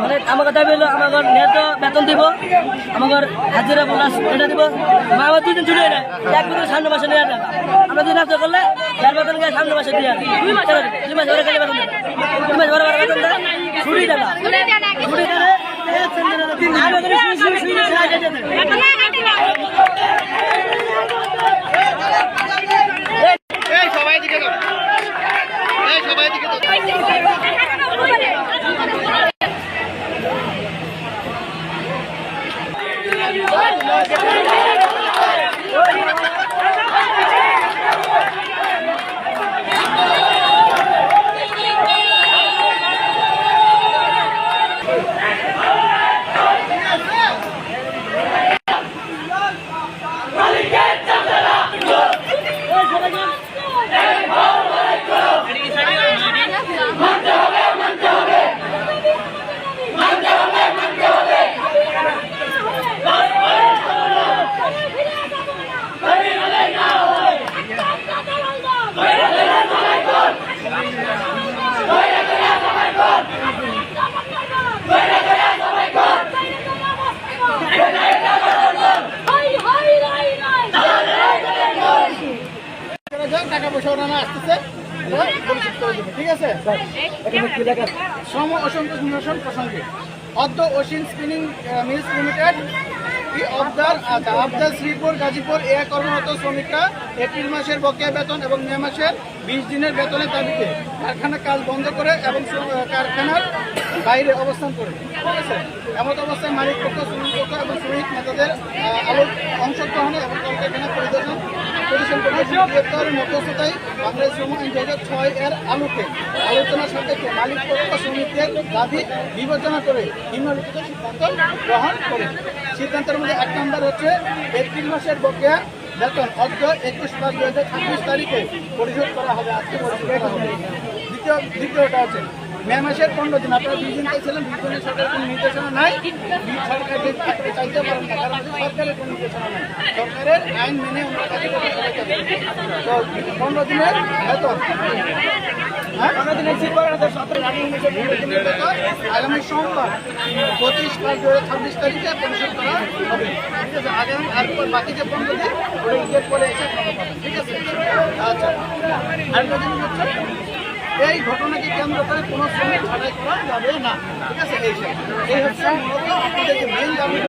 মানে আমাকে দাবি হলো আমাকে ন্যায্য বেতন দিব, আমাকে হাজিরা বোনাস এটা দিব। আমার 2 দিন ছুটি নেয়, 1 বছর সামনে মাসে নেওয়া টাকা আমরা 2 মাস করলে 4 বেতন গিয়ে সামনে মাসে দিয়ে 2 মাস ধরে গেলে বেতন 2 মাস ধরে বেতন দেয়, ছুটি দেয় না, ছুটি দেয় সবাই দিকে সবাই দিকে টাকা পয়সা ওনারা আসতেছে, ঠিক আছে। শ্রম অসন্তোষ নিরসন প্রসঙ্গে অদ্য অসীন স্পিনিং মিলস লিমিটেড আবদার শ্রীপুর গাজীপুর কর্মরত শ্রমিকরা এপ্রিল মাসের বকেয়া বেতন এবং মে মাসের 20 দিনের বেতনের দাবিতে কারখানার কাজ বন্ধ করে এবং কারখানার বাইরে অবস্থান করে, ঠিক আছে। এমত অবস্থায় মালিক পক্ষ, শ্রমিক পক্ষ এবং শ্রমিক নেতাদের অংশগ্রহণে এবং কলকারখানা পরিদর্শন করে মধ্যস্থতায় বাংলাদেশ শ্রম আইন 2006 এর আলোকে আলোচনা সাপেক্ষে মালিক পক্ষ শ্রমিকদের দাবি বিবেচনা করে নিম্নলিখিত সিদ্ধান্ত গ্রহণ করে। সিদ্ধান্তের মধ্যে 1 নম্বর হচ্ছে এপ্রিল মাসের বকেয়া বেতন অদ্য 21/5/2026 তারিখে পরিশোধ করা হবে, আজকে পরিশোধ করা হবে। দ্বিতীয়টা হচ্ছে মে মাসের 15 দিন, আপনারা 2 দিন চাইছিলেন, 2 দিনের সরকারের কোনো নির্দেশনা নাই, সরকার চাইতে পারেন না, কারণ সরকারের কোনো নির্দেশনা নাই, সরকারের আইন মেনে আমরা কাজে করতে সবাই তো 15 দিনের বেতন, 15 দিনের দিনের বেতন আগামী সোমবার 25/5/2026 তারিখে পরিশোধ করা হবে, ঠিক আছে। আগামী আর বাকি যে 15 দিন ওটা ঈদের পরে এসে ঠিক আছে। আচ্ছা, আরেকটা জিনিস হচ্ছে এই ঘটনাকে কেন্দ্র করে কোনো শ্রমিক ছাঁটাই করা যাবে না, ঠিক আছে। এই হচ্ছে আপনাদের যে মেইন দাবি।